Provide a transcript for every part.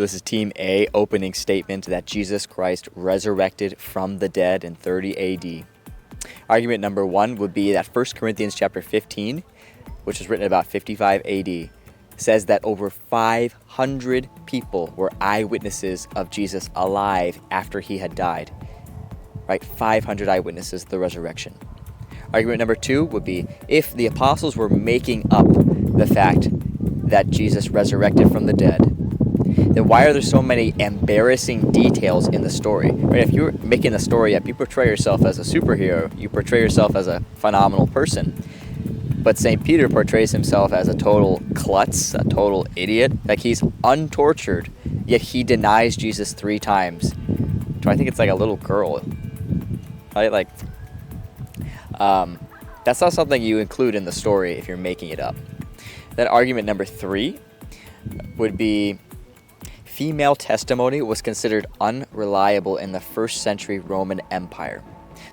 So this is Team A opening statement that Jesus Christ resurrected from the dead in 30 AD. Argument number 1 would be that 1 Corinthians chapter 15, which was written about 55 AD, says that over 500 people were eyewitnesses of Jesus alive after he had died. Right? 500 eyewitnesses of the resurrection. Argument number 2 would be if the apostles were making up the fact that Jesus resurrected from the dead, then why are there so many embarrassing details in the story? Right? If you're making the story up, you portray yourself as a superhero, you portray yourself as a phenomenal person. But St. Peter portrays himself as a total klutz, a total idiot. Like he's untortured, yet he denies Jesus 3 times. So I think it's like a little girl. Right? Like, that's not something you include in the story if you're making it up. Then argument number 3 would be female testimony was considered unreliable in the 1st century Roman Empire.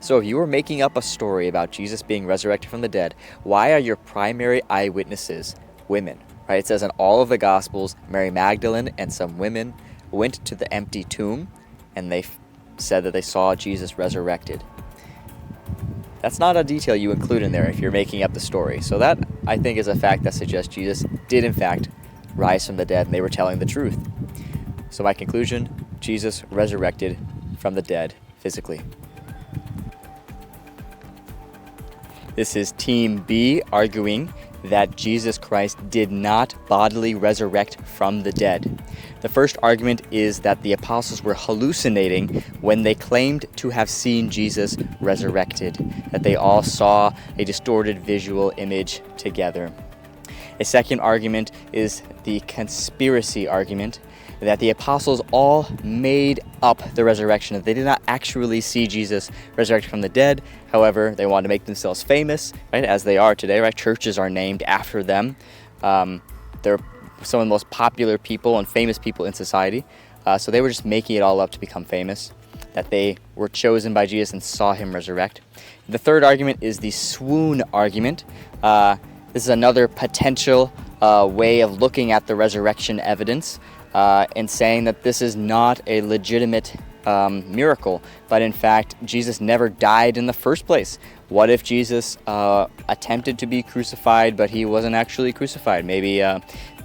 So if you were making up a story about Jesus being resurrected from the dead, why are your primary eyewitnesses women? Right? It says in all of the Gospels, Mary Magdalene and some women went to the empty tomb and they said that they saw Jesus resurrected. That's not a detail you include in there if you're making up the story. So that, I think, is a fact that suggests Jesus did, in fact, rise from the dead and they were telling the truth. So my conclusion, Jesus resurrected from the dead physically. This is Team B arguing that Jesus Christ did not bodily resurrect from the dead. The first argument is that the apostles were hallucinating when they claimed to have seen Jesus resurrected, that they all saw a distorted visual image together. A second argument is the conspiracy argument, that the apostles all made up the resurrection, that they did not actually see Jesus resurrected from the dead. However, they wanted to make themselves famous, right, as they are today, right? Churches are named after them. They're some of the most popular people and famous people in society. So they were just making it all up to become famous, that they were chosen by Jesus and saw him resurrect. The third argument is the swoon argument. This is another potential way of looking at the resurrection evidence and saying that this is not a legitimate miracle, but in fact, Jesus never died in the first place. What if Jesus attempted to be crucified, but he wasn't actually crucified? Maybe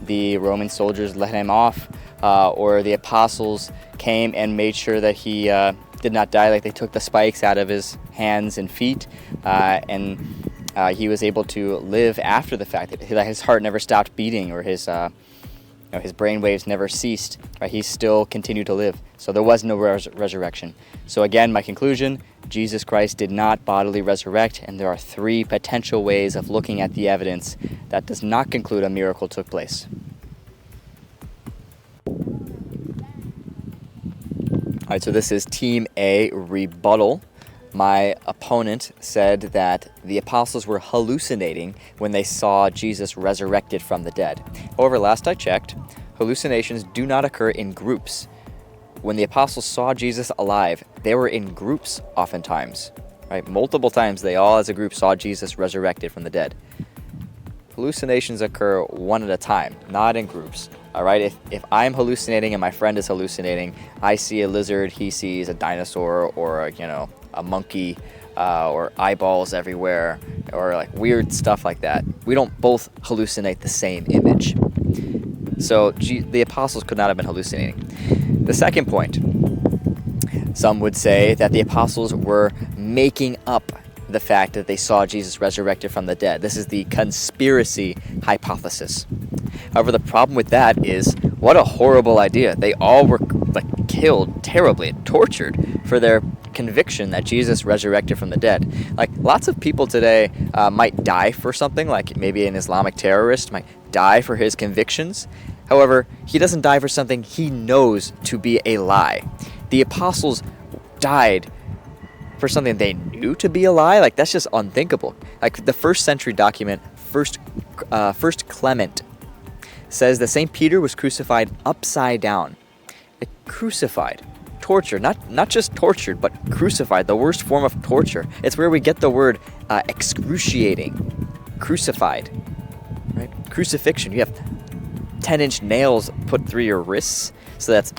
the Roman soldiers let him off, or the apostles came and made sure that he did not die, like they took the spikes out of his hands and feet, and he was able to live after the fact, that his heart never stopped beating, or his brain waves never ceased. Right? He still continued to live. So there was no resurrection. So again, my conclusion, Jesus Christ did not bodily resurrect, and there are 3 potential ways of looking at the evidence that does not conclude a miracle took place. All right, so this is Team A rebuttal. My opponent said that the apostles were hallucinating when they saw Jesus resurrected from the dead. However, last I checked, hallucinations do not occur in groups. When the apostles saw Jesus alive, they were in groups oftentimes. Right? Multiple times they all as a group saw Jesus resurrected from the dead. Hallucinations occur one at a time, not in groups. All right, if I'm hallucinating and my friend is hallucinating, I see a lizard, he sees a dinosaur, or a monkey, or eyeballs everywhere, or like weird stuff like that. We don't both hallucinate the same image. So the apostles could not have been hallucinating. The second point, some would say that the apostles were making up the fact that they saw Jesus resurrected from the dead. This is the conspiracy hypothesis. However, the problem with that is, what a horrible idea. They all were killed terribly, tortured for their conviction that Jesus resurrected from the dead. Like, lots of people today might die for something, like maybe an Islamic terrorist might die for his convictions. However, he doesn't die for something he knows to be a lie. The apostles died for something they knew to be a lie. Like, that's just unthinkable. Like, the 1st century document, First Clement, says that St. Peter was crucified upside down. Crucified. Tortured. Not just tortured, but crucified. The worst form of torture. It's where we get the word excruciating. Crucified. Right? Crucifixion. You have 10-inch nails put through your wrists, so that's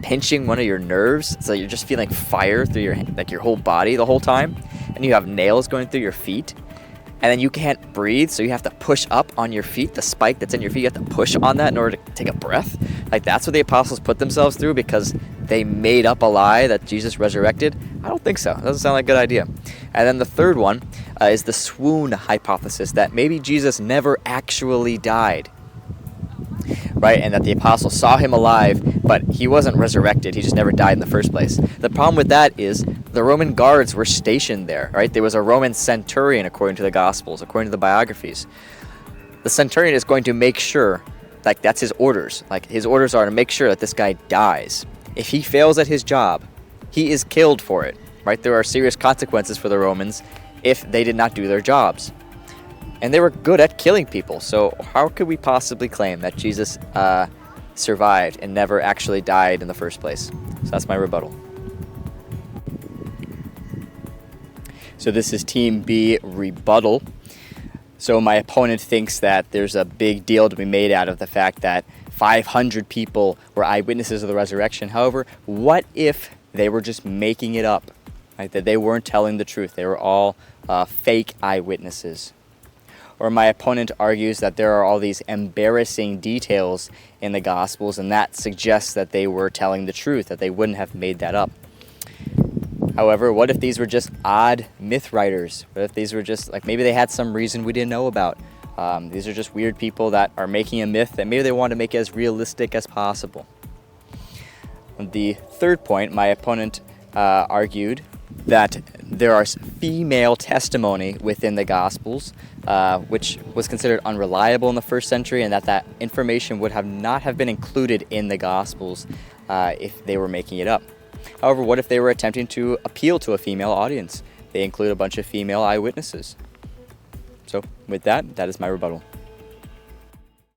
pinching one of your nerves, so you're just feeling fire through your whole body the whole time, and you have nails going through your feet, and then you can't breathe, so you have to push up on your feet. The spike that's in your feet, you have to push on that in order to take a breath. Like, that's what the apostles put themselves through because they made up a lie that Jesus resurrected? I don't think so. It doesn't sound like a good idea. And then the third one is the swoon hypothesis, that maybe Jesus never actually died, right? And that the apostles saw him alive, but he wasn't resurrected. He just never died in the first place. The problem with that is the Roman guards were stationed there, right? There was a Roman centurion, according to the Gospels, according to the biographies. The centurion is going to make sure, like, that's his orders. Like, his orders are to make sure that this guy dies. If he fails at his job, he is killed for it, right? There are serious consequences for the Romans if they did not do their jobs. And they were good at killing people, so how could we possibly claim that Jesus survived and never actually died in the first place? So that's my rebuttal. So this is Team B rebuttal. So my opponent thinks that there's a big deal to be made out of the fact that 500 people were eyewitnesses of the resurrection. However, what if they were just making it up? Right? That they weren't telling the truth. They were all fake eyewitnesses. Or my opponent argues that there are all these embarrassing details in the Gospels, and that suggests that they were telling the truth, that they wouldn't have made that up. However, what if these were just odd myth writers? What if these were just, like, maybe they had some reason we didn't know about? These are just weird people that are making a myth that maybe they want to make it as realistic as possible. The third point, my opponent argued that there are female testimony within the Gospels, which was considered unreliable in the first century, and that information would not have been included in the Gospels if they were making it up. However, what if they were attempting to appeal to a female audience? They include a bunch of female eyewitnesses. So with that is my rebuttal.